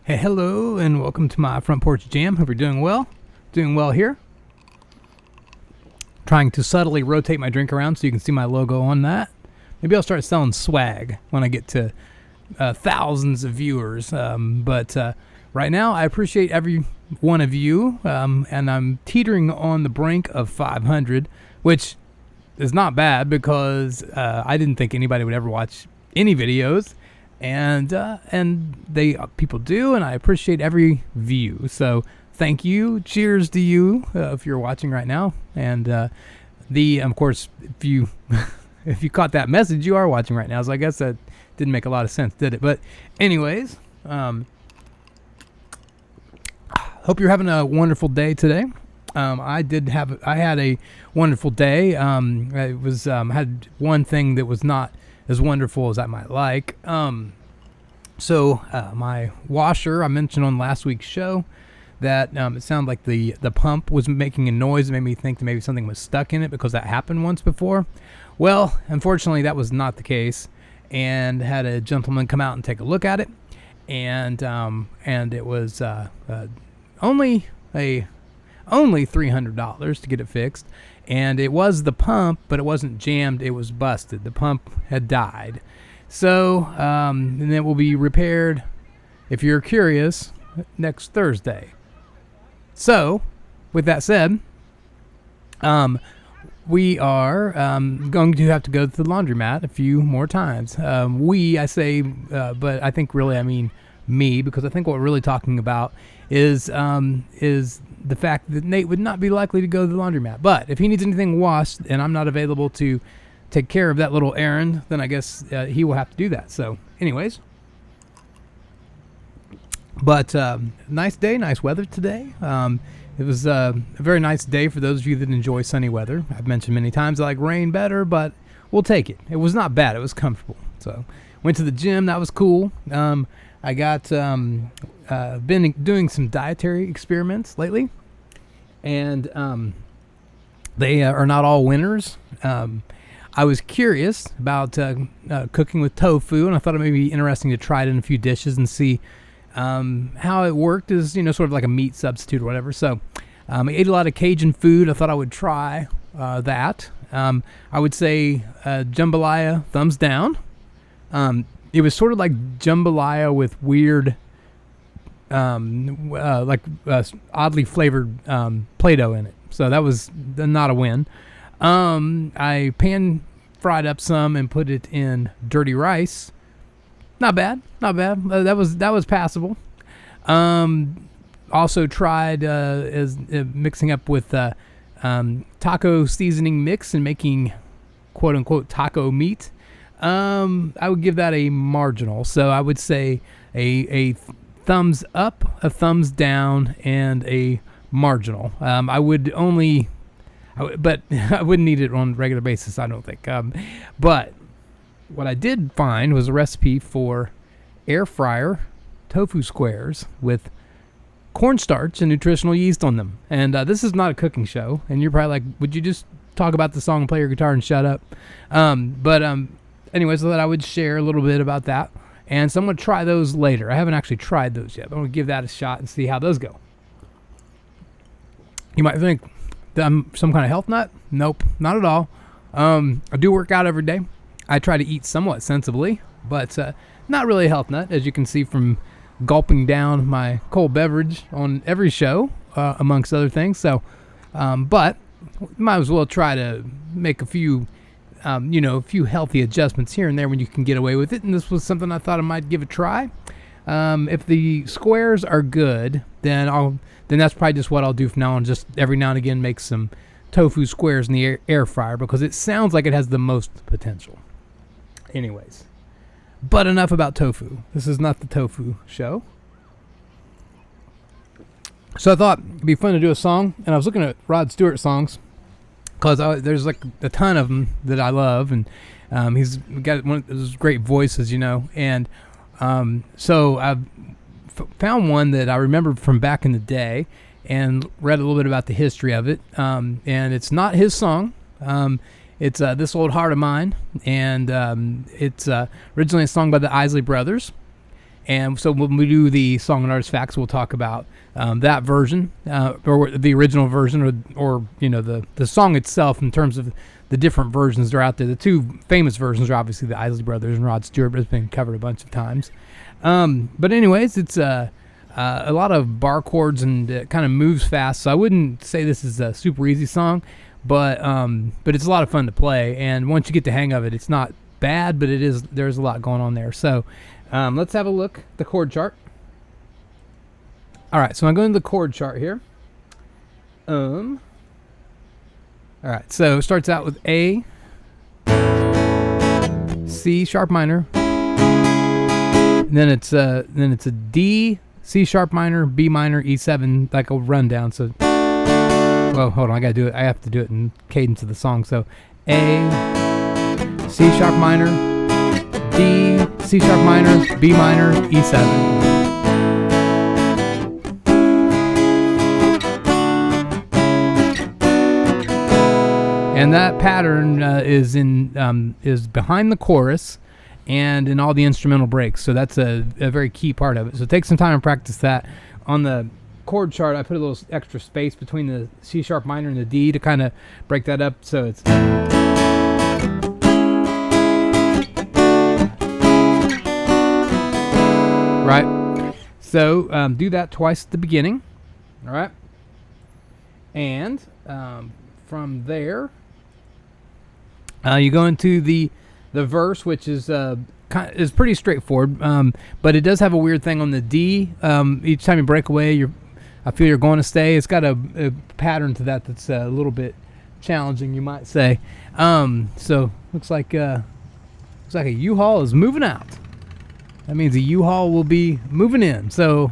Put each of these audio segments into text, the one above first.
Hey, hello, and welcome to my front porch jam. Hope you're doing well. Doing well here. Trying to subtly rotate my drink around so you can see my logo on that. Maybe I'll start selling swag when I get to thousands of viewers. But right now, I appreciate every one of you, and I'm teetering on the brink of 500, which is not bad because I didn't think anybody would ever watch any videos. And people do, and I appreciate every view. So thank you. Cheers to you if you're watching right now. And of course, if you if you caught that message, you are watching right now. So I guess that didn't make a lot of sense, did it? But anyways, hope you're having a wonderful day today. I had a wonderful day. I had one thing that was not as wonderful as I might like. So my washer, I mentioned on last week's show that it sounded like the pump was making a noise. It made me think that maybe something was stuck in it because that happened once before. Well, unfortunately, that was not the case, and had a gentleman come out and take a look at it, and it was only $300 to get it fixed. And it was the pump, but it wasn't jammed. It was busted. The pump had died. So, and it will be repaired, if you're curious, next Thursday. So, with that said, we are going to have to go to the laundromat a few more times. I say, but I think really I mean me, because I think what we're really talking about is the fact that Nate would not be likely to go to the laundromat. But if he needs anything washed and I'm not available to take care of that little errand, then I guess he will have to do that. So anyways, but nice day, nice weather today. It was a very nice day for those of you that enjoy sunny weather. I've mentioned many times I like rain better, but we'll take it. It was not bad. It was comfortable. So went to the gym. That was cool. I got been doing some dietary experiments lately, and they are not all winners. I was curious about cooking with tofu, and I thought it may be interesting to try it in a few dishes and see how it worked as, sort of like a meat substitute or whatever. So I ate a lot of Cajun food. I thought I would try that. I would say jambalaya, thumbs down. It was sort of like jambalaya with weird, oddly flavored Play-Doh in it. So that was not a win. I pan fried up some and put it in dirty rice. Not bad. That was passable. Also tried mixing up with taco seasoning mix and making quote unquote taco meat. I would give that a marginal. So I would say a thumbs up, a thumbs down, and a marginal. But I wouldn't eat it on a regular basis, I don't think. But what I did find was a recipe for air fryer tofu squares with cornstarch and nutritional yeast on them. And this is not a cooking show. And you're probably like, would you just talk about the song and play your guitar and shut up? Anyways, I thought I would share a little bit about that. And so I'm going to try those later. I haven't actually tried those yet, but I'm going to give that a shot and see how those go. You might think that I'm some kind of health nut. Nope, not at all. I do work out every day. I try to eat somewhat sensibly, but not really a health nut, as you can see from gulping down my cold beverage on every show, amongst other things. So, but might as well try to make a few healthy adjustments here and there when you can get away with it. And this was something I thought I might give a try. If the squares are good, then that's probably just what I'll do from now on. Just every now and again make some tofu squares in the air fryer, because it sounds like it has the most potential. Anyways, but enough about tofu. This is not the tofu show. So I thought it'd be fun to do a song, and I was looking at Rod Stewart songs, because there's like a ton of them that I love, and he's got one of those great voices, and so I found one that I remember from back in the day and read a little bit about the history of it, and it's not his song. It's This Old Heart of Mine, and it's originally a song by the Isley Brothers, And so when we do the song and artist facts, we'll talk about that version, or the original version, or the song itself in terms of the different versions that are out there. The two famous versions are obviously the Isley Brothers and Rod Stewart, but it's been covered a bunch of times. But anyways, it's a lot of bar chords, and it kind of moves fast. So I wouldn't say this is a super easy song, but it's a lot of fun to play. And once you get the hang of it, it's not bad, but there's a lot going on there. So let's have a look at the chord chart. All right, so I'm going to the chord chart here. All right, so it starts out with A, C sharp minor, and then it's a D, C sharp minor, B minor, E7, like a rundown. So, well, hold on, I have to do it in cadence of the song. So A, C sharp minor, D, C sharp minor, B minor, E7. And that pattern is behind the chorus and in all the instrumental breaks. So that's a very key part of it. So take some time and practice that. On the chord chart, I put a little extra space between the C sharp minor and the D to kind of break that up. So it's right. So do that twice at the beginning. All right. And from there, you go into the verse, which is pretty straightforward, but it does have a weird thing on the D. Each time you break away, I feel you're going to stay. It's got a pattern to that that's a little bit challenging, you might say. So looks like a U-Haul is moving out. That means a U-Haul will be moving in. So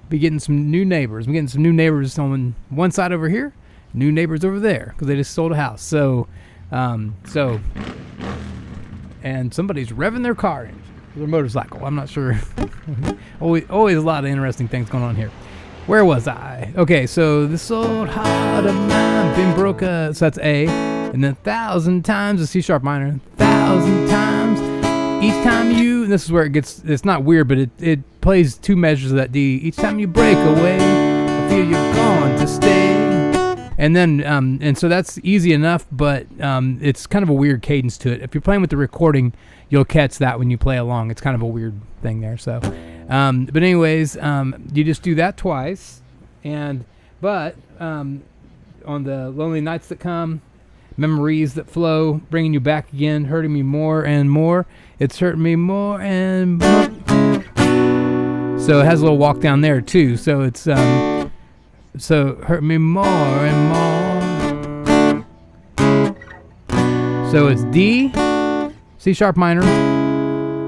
be getting some new neighbors. I'm getting some new neighbors on one side over here, new neighbors over there, because they just sold a house. So and somebody's revving their car, their motorcycle. I'm not sure. always a lot of interesting things going on here. Where was I? Okay, so this old heart of mine been broke. So that's A, and then 1,000 times the C sharp minor, 1,000 times. Each time and this is where it's not weird, but it plays two measures of that D. Each time you break away, I feel you're gone to stay. And then, and so that's easy enough, but it's kind of a weird cadence to it. If you're playing with the recording, you'll catch that when you play along. It's kind of a weird thing there. So, but anyways, you just do that twice, but on the lonely nights that come, memories that flow, bringing you back again, hurting me more and more. It's hurting me more and more. So it has a little walk down there too. So it's so hurt me more and more. So it's D, C sharp minor,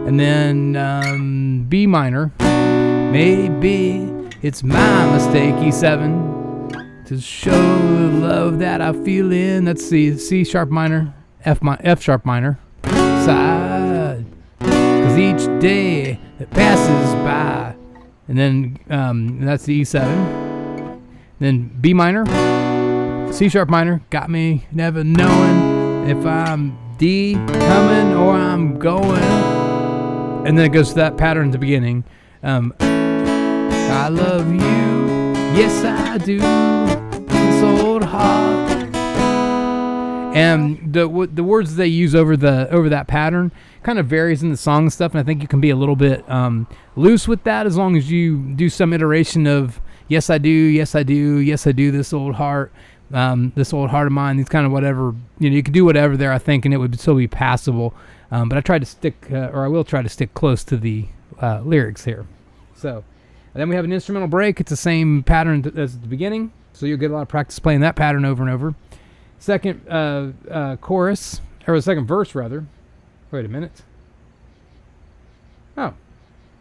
and then B minor. Maybe it's my mistake, E7, to show the love that I feel in. That's the C sharp minor, F sharp minor side. 'Cause each day that passes by, and then that's the E7. Then B minor, C sharp minor, got me never knowing if I'm D coming or I'm going. And then it goes to that pattern at the beginning. I love you, yes I do, this old heart. And the words they use over that pattern kind of varies in the song and stuff, and I think you can be a little bit loose with that as long as you do some iteration of yes I do, yes I do, yes I do, this old heart of mine, these kind of whatever, you can do whatever there, I think, and it would still be passable. But I tried to stick, or I will try to stick close to the lyrics here. So, and then we have an instrumental break. It's the same pattern as at the beginning, so you'll get a lot of practice playing that pattern over and over. Second chorus, or the second verse rather. Wait a minute. Oh,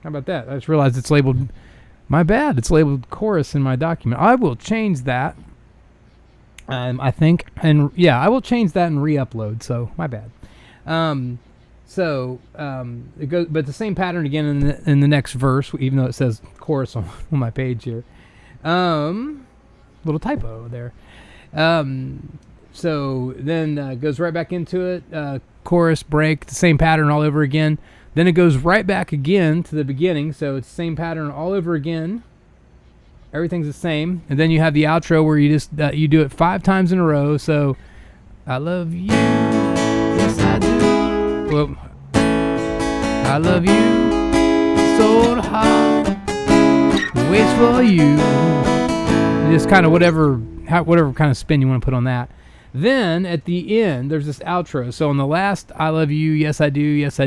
how about that? I just realized it's labeled. My bad. It's labeled chorus in my document. I will change that. I think, and yeah, I will change that and re-upload. So my bad. It goes, but the same pattern again in the next verse, even though it says chorus on my page here. Little typo there. So then goes right back into it. Chorus break, the same pattern all over again. Then it goes right back again to the beginning, so it's the same pattern all over again. Everything's the same, and then you have the outro where you just you do it 5 times in a row. So, I love you, yes I do. Well, I love you, so hard, waits for you. Just kind of whatever kind of spin you want to put on that. Then at the end, there's this outro. So on the last, I love you, yes I do, it's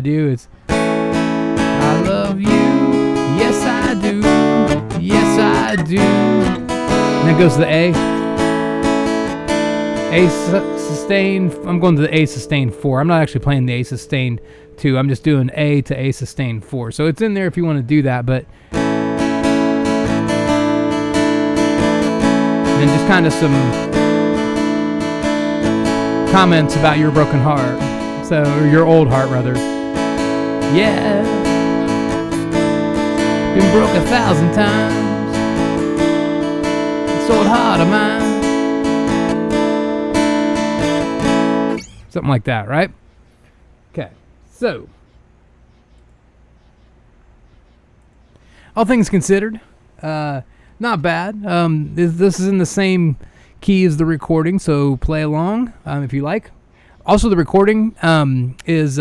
I love you, yes I do, yes I do. And then goes to the A sustained. I'm going to the A sustained 4. I'm not actually playing the A sustained 2. I'm just doing A to A sustained 4. So it's in there if you want to do that, but then just kind of some comments about your broken heart. So, or your old heart rather. Yeah. Been broke 1,000 times. This old heart of mine. Something like that, right? Okay. So, all things considered, not bad. This is in the same key as the recording, so play along if you like. Also, the recording is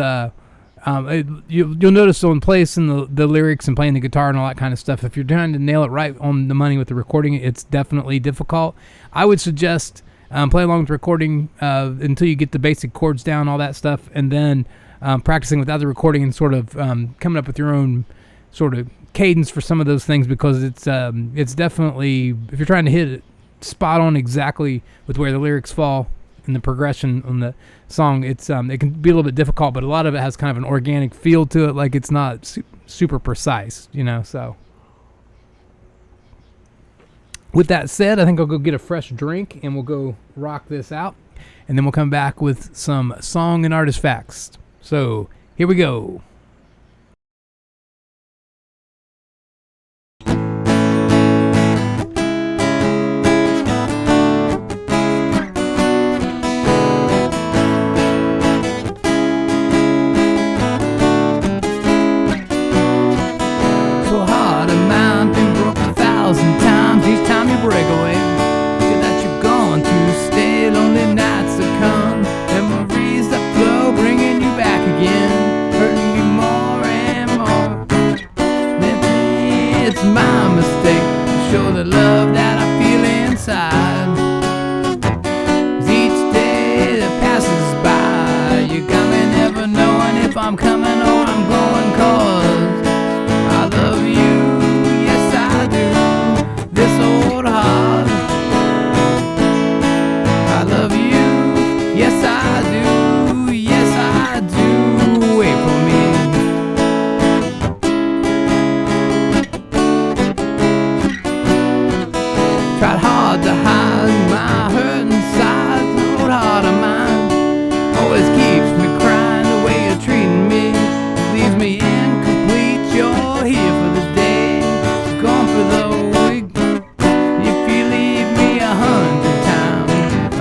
you'll notice on placing the lyrics and playing the guitar and all that kind of stuff. If you're trying to nail it right on the money with the recording, it's definitely difficult. I would suggest play along with the recording until you get the basic chords down, all that stuff, and then practicing without the recording and sort of coming up with your own sort of cadence for some of those things, because it's definitely, if you're trying to hit it spot on exactly with where the lyrics fall and the progression on the song, it can be a little bit difficult, but a lot of it has kind of an organic feel to it, like it's not super precise, so with that said, I think I'll go get a fresh drink and we'll go rock this out, and then we'll come back with some song and artist facts. So here we go. Each time you break away, feel that you're gone to stay. Lonely nights that come, memories that flow, bringing you back again, hurting you more and more. Maybe it's my mistake to show the love that I feel inside. 'Cause each day that passes by, you got me never knowing if I'm coming or I'm going, 'cause I love you, yes I do. This old heart, I love you, yes I do, yes I do. Wait for me. Tried hard to hide my hurt inside. The old heart of mine always keeps me crying. The way you're treating me leaves me incomplete. You're here for the day, gone for the week.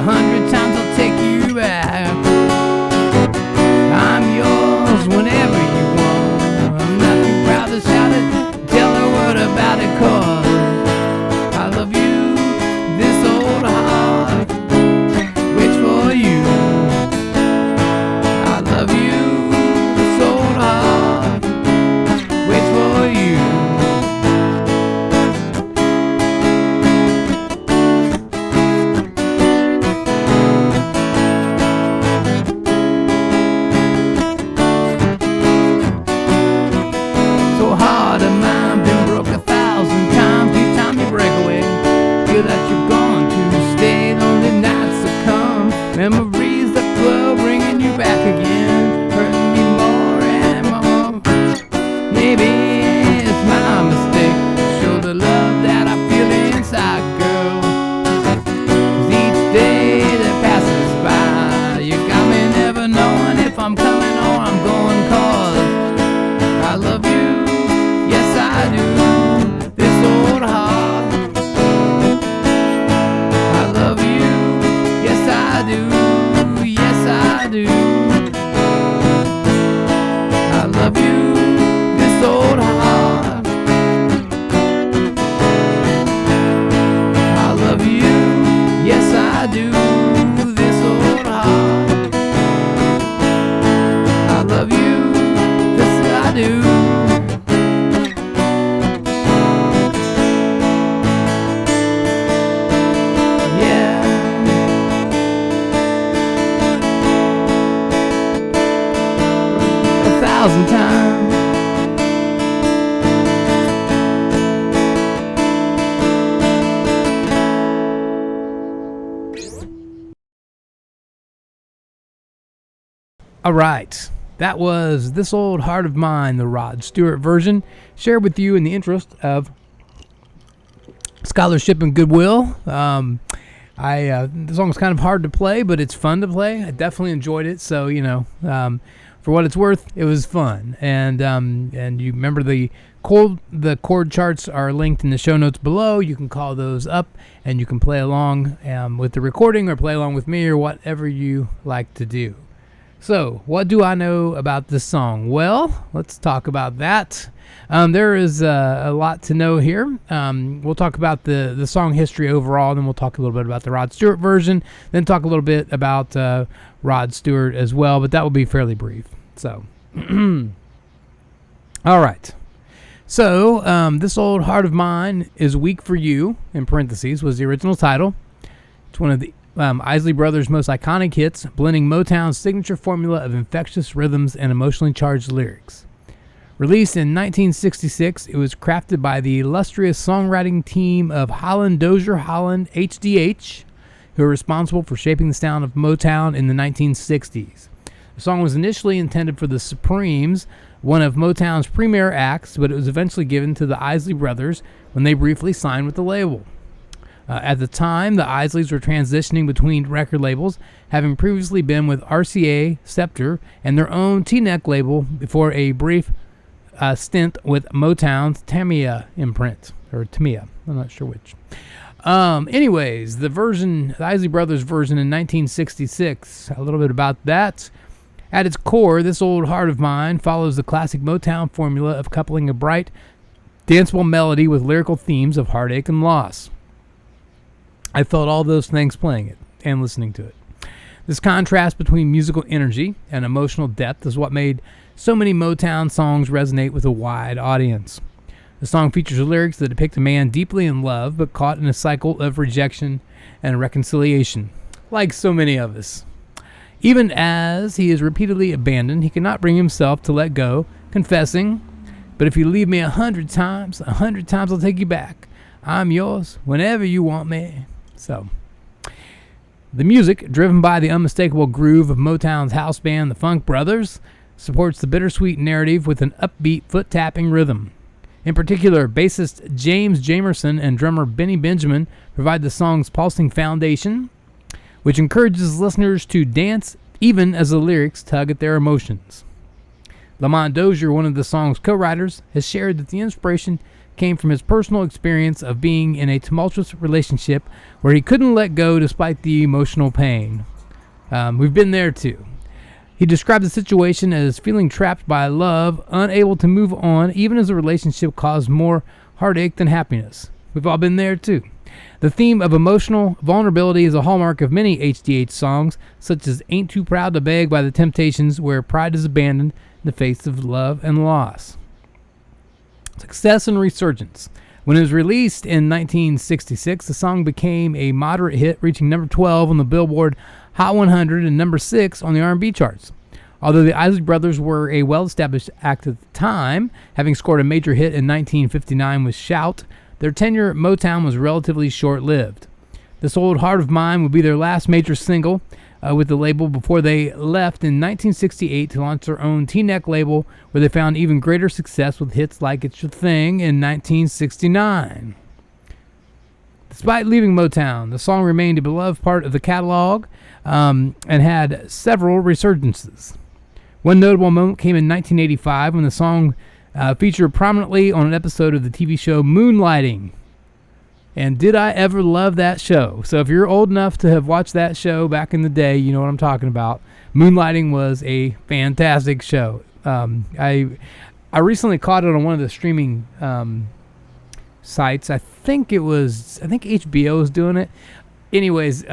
100 times I'll take you back. I'm yours whenever you want. I'm not too proud to shout it, tell her what about it, 'cause I love you. This old heart waits for you. I love you. This old heart waits for you. That you're gone to stay. Lonely nights that come, memories that flow, bringing you back again, hurting me more and more. Maybe it's my mistake to show the love that I feel inside, girl. 'Cause each day that passes by, you got me never knowing if I'm coming or I'm going, 'cause I love you, yes I do. This old heart, yes I do. I love you. 1,000 times. All right, that was This Old Heart of Mine, the Rod Stewart version, shared with you in the interest of scholarship and goodwill. The song's kind of hard to play, but it's fun to play. I definitely enjoyed it. So, for what it's worth, it was fun. And you remember the chord charts are linked in the show notes below. You can call those up and you can play along with the recording or play along with me or whatever you like to do. So, what do I know about this song? Well, let's talk about that. There is a lot to know here. We'll talk about the song history overall, then we'll talk a little bit about the Rod Stewart version, then talk a little bit about Rod Stewart as well, but that will be fairly brief. So, all right. So, This Old Heart of Mine is Weak for You, in parentheses, was the original title. It's one of the Isley Brothers' most iconic hits, blending Motown's signature formula of infectious rhythms and emotionally charged lyrics. Released in 1966, it was crafted by the illustrious songwriting team of Holland Dozier Holland HDH, who are responsible for shaping the sound of Motown in the 1960s. The song was initially intended for the Supremes, one of Motown's premier acts, but it was eventually given to the Isley Brothers when they briefly signed with the label. At the time, the Isleys were transitioning between record labels, having previously been with RCA, Scepter, and their own T-Neck label before a brief stint with Motown's Tamiya imprint, or Tamiya, I'm not sure which. Anyways, the Isley Brothers version in 1966, a little bit about that. At its core, This Old Heart of Mine follows the classic Motown formula of coupling a bright, danceable melody with lyrical themes of heartache and loss. I felt all those things playing it and listening to it. This contrast between musical energy and emotional depth is what made so many Motown songs resonate with a wide audience. The song features lyrics that depict a man deeply in love but caught in a cycle of rejection and reconciliation, like so many of us. Even as he is repeatedly abandoned, he cannot bring himself to let go, confessing, "But if you leave me 100 times, 100 times I'll take you back. I'm yours whenever you want me." So, the music, driven by the unmistakable groove of Motown's house band, the Funk Brothers, supports the bittersweet narrative with an upbeat foot-tapping rhythm. In particular, bassist James Jamerson and drummer Benny Benjamin provide the song's pulsing foundation, which encourages listeners to dance even as the lyrics tug at their emotions. Lamont Dozier, one of the song's co-writers, has shared that the inspiration came from his personal experience of being in a tumultuous relationship where he couldn't let go despite the emotional pain. We've been there too. He described the situation as feeling trapped by love, unable to move on, even as the relationship caused more heartache than happiness. We've all been there too. The theme of emotional vulnerability is a hallmark of many HDH songs, such as Ain't Too Proud to Beg by the Temptations, where pride is abandoned in the face of love and loss. Success and resurgence. When it was released in 1966, the song became a moderate hit, reaching number 12 on the Billboard Hot 100 and number 6 on the R&B charts. Although the Isley Brothers were a well-established act at the time, having scored a major hit in 1959 with Shout, their tenure at Motown was relatively short-lived. This Old Heart of Mine would be their last major single with the label before they left in 1968 to launch their own T-Neck label, where they found even greater success with hits like It's Your Thing in 1969. Despite leaving Motown, the song remained a beloved part of the catalog and had several resurgences. One notable moment came in 1985 when the song featured prominently on an episode of the TV show Moonlighting. And did I ever love that show? So if you're old enough to have watched that show back in the day, you know what I'm talking about. Moonlighting was a fantastic show. I recently caught it on one of the streaming sites. I think HBO is doing it. Anyways,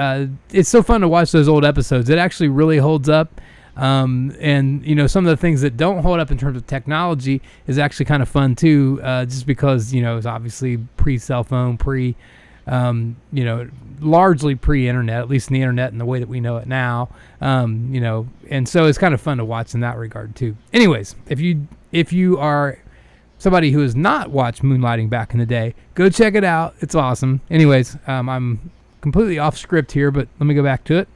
it's so fun to watch those old episodes. It actually really holds up. And some of the things that don't hold up in terms of technology is actually kind of fun too, just because it's obviously pre-cell phone, largely pre-internet, at least in the internet and the way that we know it now. And so it's kind of fun to watch in that regard too. Anyways, if you are somebody who has not watched Moonlighting back in the day, go check it out. It's awesome. Anyways, I'm completely off script here, but let me go back to it.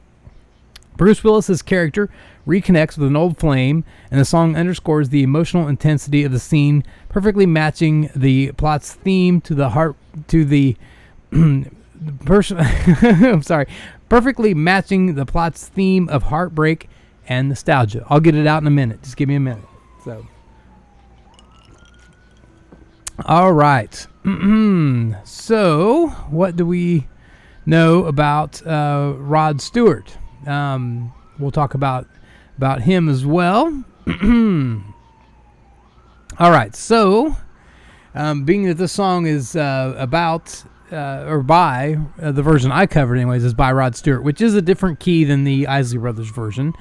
Bruce Willis's character reconnects with an old flame, and the song underscores the emotional intensity of the scene, perfectly matching the plot's theme to the heart to the perfectly matching the plot's theme of heartbreak and nostalgia. I'll get it out in a minute. Just give me a minute. So, all right. So, what do we know about Rod Stewart? We'll talk about him as well. All right. So, being that this song is about or by the version I covered, anyways, is by Rod Stewart, which is a different key than the Isley Brothers version.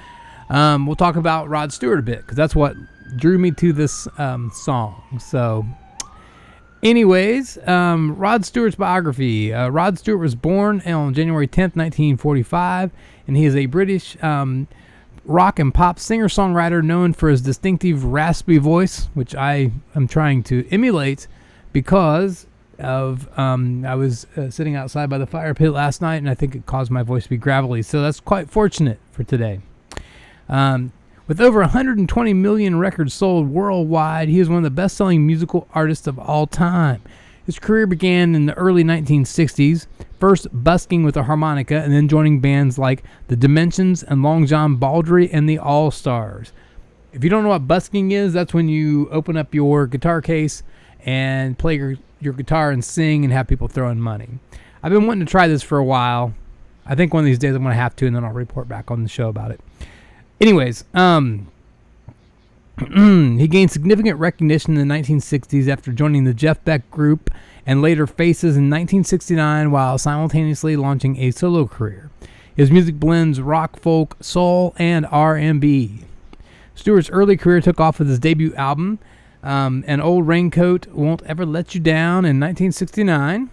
We'll talk about Rod Stewart a bit because that's what drew me to this song. So, anyways, Rod Stewart's biography. Rod Stewart was born on January 10th, 1945, and he is a British rock and pop singer-songwriter known for his distinctive raspy voice, which I am trying to emulate because of I was sitting outside by the fire pit last night, and I think it caused my voice to be gravelly, so that's quite fortunate for today. With over 120 million records sold worldwide, he is one of the best-selling musical artists of all time. His career began in the early 1960s, first busking with a harmonica and then joining bands like The Dimensions and Long John Baldry and the All-Stars. If you don't know what busking is, that's when you open up your guitar case and play your guitar and sing and have people throw in money. I've been wanting to try this for a while. I think one of these days I'm going to have to, and then I'll report back on the show about it. Anyways, he gained significant recognition in the 1960s after joining the Jeff Beck Group and later Faces in 1969 while simultaneously launching a solo career. His music blends rock, folk, soul, and R&B. Stewart's early career took off with his debut album, An Old Raincoat Won't Ever Let You Down, in 1969.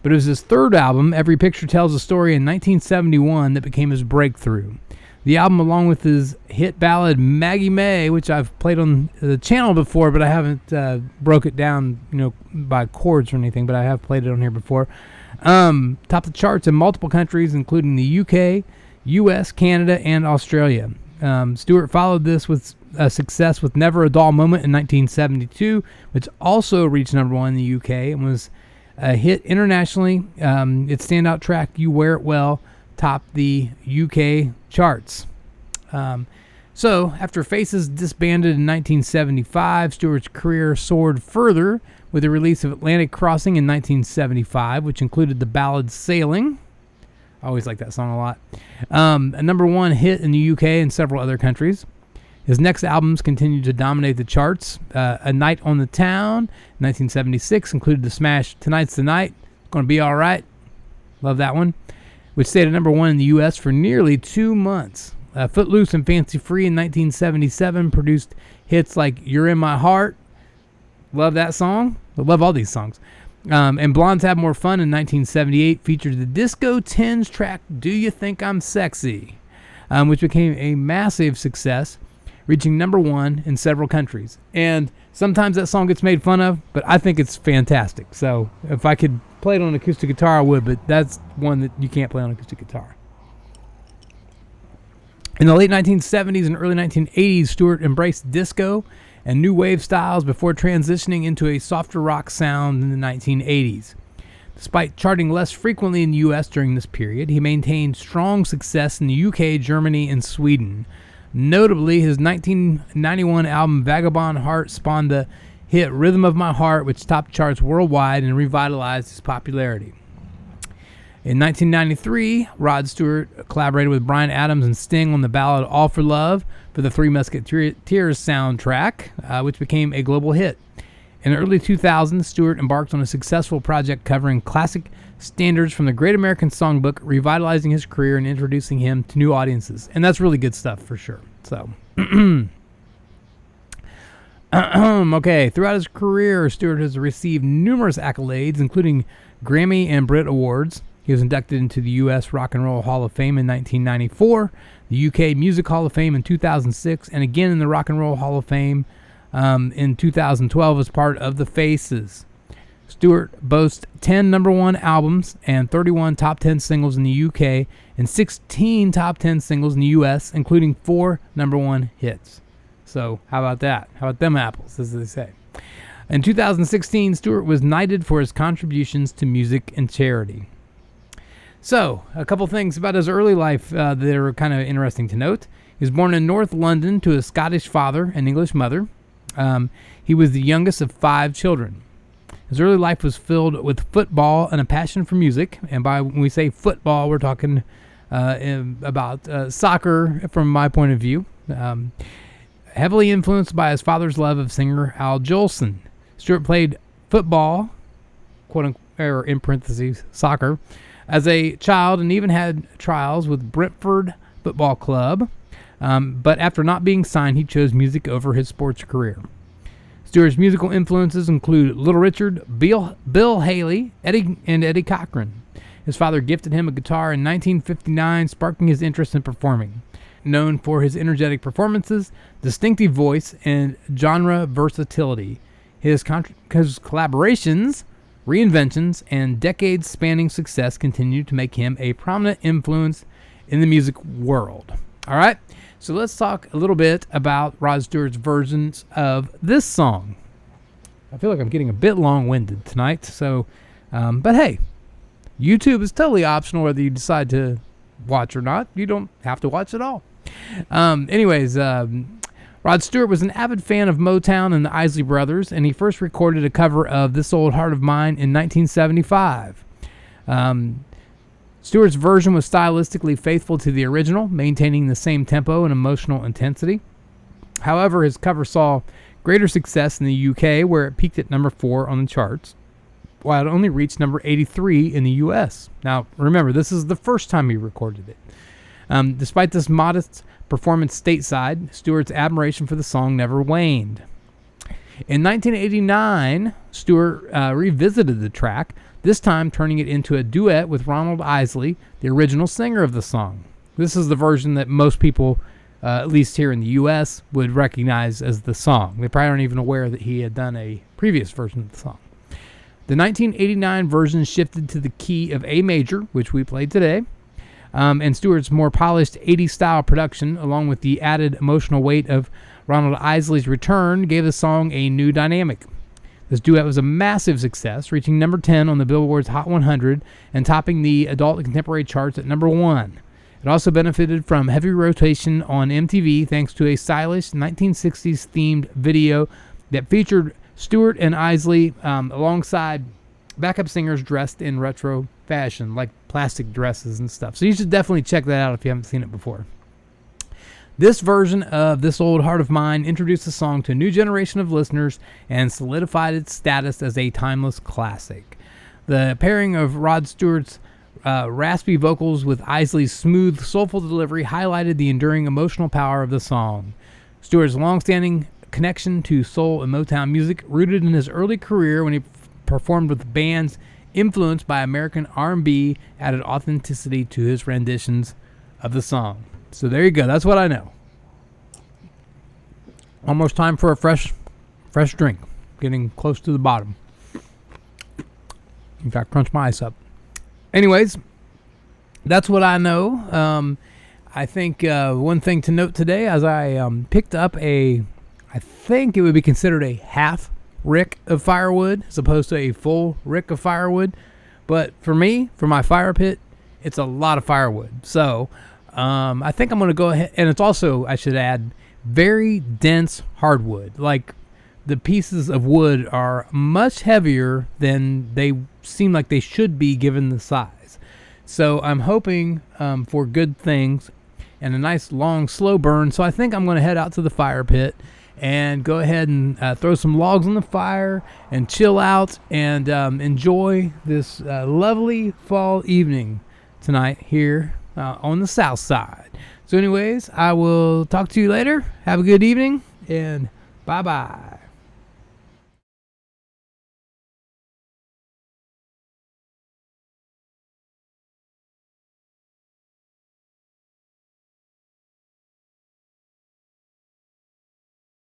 But it was his third album, Every Picture Tells a Story, in 1971 that became his breakthrough. The album, along with his hit ballad Maggie May, which I've played on the channel before, but I haven't broke it down, by chords or anything, but I have played it on here before, topped the charts in multiple countries, including the UK, US, Canada, and Australia. Stewart followed this with success with Never a Dull Moment in 1972, which also reached number one in the UK and was a hit internationally. Its standout track, You Wear It Well, topped the UK charts. So, after Faces disbanded in 1975, Stewart's career soared further with the release of Atlantic Crossing in 1975, which included the ballad Sailing. I always like that song a lot. A number one hit in the UK and several other countries. His next albums continued to dominate the charts. A Night on the Town, 1976, included the smash Tonight's the Night, Gonna Be Alright. Love that one. Which stayed at number one in the U.S. for nearly 2 months. Footloose and Fancy Free in 1977 produced hits like You're in My Heart. Love that song. I love all these songs. And Blondes Have More Fun in 1978 featured the disco tinge track Do You Think I'm Sexy, which became a massive success, reaching number one in several countries. And sometimes that song gets made fun of, but I think it's fantastic. So if I could play it on acoustic guitar, I would, but that's one that you can't play on acoustic guitar. In the late 1970s and early 1980s, Stewart embraced disco and new wave styles before transitioning into a softer rock sound in the 1980s. Despite charting less frequently in the U.S. during this period, he maintained strong success in the UK, Germany, and Sweden. Notably, his 1991 album Vagabond Heart spawned the hit Rhythm of My Heart, which topped charts worldwide and revitalized his popularity. In 1993, Rod Stewart collaborated with Bryan Adams and Sting on the ballad All for Love for the Three Musketeers soundtrack, which became a global hit. In the early 2000s, Stewart embarked on a successful project covering classic standards from the Great American Songbook, revitalizing his career and introducing him to new audiences. And that's really good stuff for sure. So, okay, throughout his career, Stewart has received numerous accolades, including Grammy and Brit Awards. He was inducted into the U.S. Rock and Roll Hall of Fame in 1994, the UK Music Hall of Fame in 2006, and again in the Rock and Roll Hall of Fame in 2012 as part of the Faces. Stewart boasts 10 number one albums and 31 top 10 singles in the UK and 16 top 10 singles in the US, including 4 number one hits. So how about that? How about them apples, as they say? In 2016, Stewart was knighted for his contributions to music and charity. So, a couple things about his early life that are kind of interesting to note. He was born in North London to a Scottish father and English mother. He was the youngest of 5 children. His early life was filled with football and a passion for music. And when we say football, we're talking about soccer from my point of view. Heavily influenced by his father's love of singer Al Jolson. Stewart played football, quote unquote, or in parentheses, soccer, as a child and even had trials with Brentford Football Club. But after not being signed, he chose music over his sports career. Stewart's musical influences include Little Richard, Bill Haley, Eddie Cochran. His father gifted him a guitar in 1959, sparking his interest in performing. Known for his energetic performances, distinctive voice, and genre versatility, his collaborations, reinventions, and decades-spanning success continue to make him a prominent influence in the music world. All right, so let's talk a little bit about Rod Stewart's versions of this song. I feel like I'm getting a bit long-winded tonight, so, but hey, YouTube is totally optional whether you decide to watch or not. You don't have to watch at all. Rod Stewart was an avid fan of Motown and the Isley Brothers, and he first recorded a cover of This Old Heart of Mine in 1975. Stewart's version was stylistically faithful to the original, maintaining the same tempo and emotional intensity. However, his cover saw greater success in the UK, where it peaked at number 4 on the charts, while it only reached number 83 in the US. Now, remember, this is the first time he recorded it. Despite this modest performance stateside, Stewart's admiration for the song never waned. In 1989, Stewart revisited the track, this time turning it into a duet with Ronald Isley, the original singer of the song. This is the version that most people, at least here in the U.S., would recognize as the song. They probably aren't even aware that he had done a previous version of the song. The 1989 version shifted to the key of A major, which we played today, and Stewart's more polished 80s style production, along with the added emotional weight of Ronald Isley's return, gave the song a new dynamic. This duet was a massive success, reaching number 10 on the Billboard's Hot 100 and topping the adult and contemporary charts at number 1. It also benefited from heavy rotation on MTV thanks to a stylish 1960s themed video that featured Stewart and Isley alongside backup singers dressed in retro fashion, like plastic dresses and stuff. So you should definitely check that out if you haven't seen it before. This version of This Old Heart of Mine introduced the song to a new generation of listeners and solidified its status as a timeless classic. The pairing of Rod Stewart's raspy vocals with Isley's smooth, soulful delivery highlighted the enduring emotional power of the song. Stewart's long-standing connection to soul and Motown music, rooted in his early career when he performed with bands influenced by American R&B, added authenticity to his renditions of the song. So there you go. That's what I know. Almost time for a fresh drink. Getting close to the bottom. In fact, crunch my ice up. Anyways, that's what I know. I think one thing to note today, as I picked up I think it would be considered a half rick of firewood as opposed to a full rick of firewood. But for me, for my fire pit, it's a lot of firewood. So I think I'm going to go ahead. And it's also, I should add, very dense hardwood. Like, the pieces of wood are much heavier than they seem like they should be given the size. So I'm hoping for good things and a nice long slow burn. So I think I'm going to head out to the fire pit and go ahead and throw some logs on the fire and chill out and enjoy this lovely fall evening tonight here on the south side. So anyways, I will talk to you later. Have a good evening and bye-bye.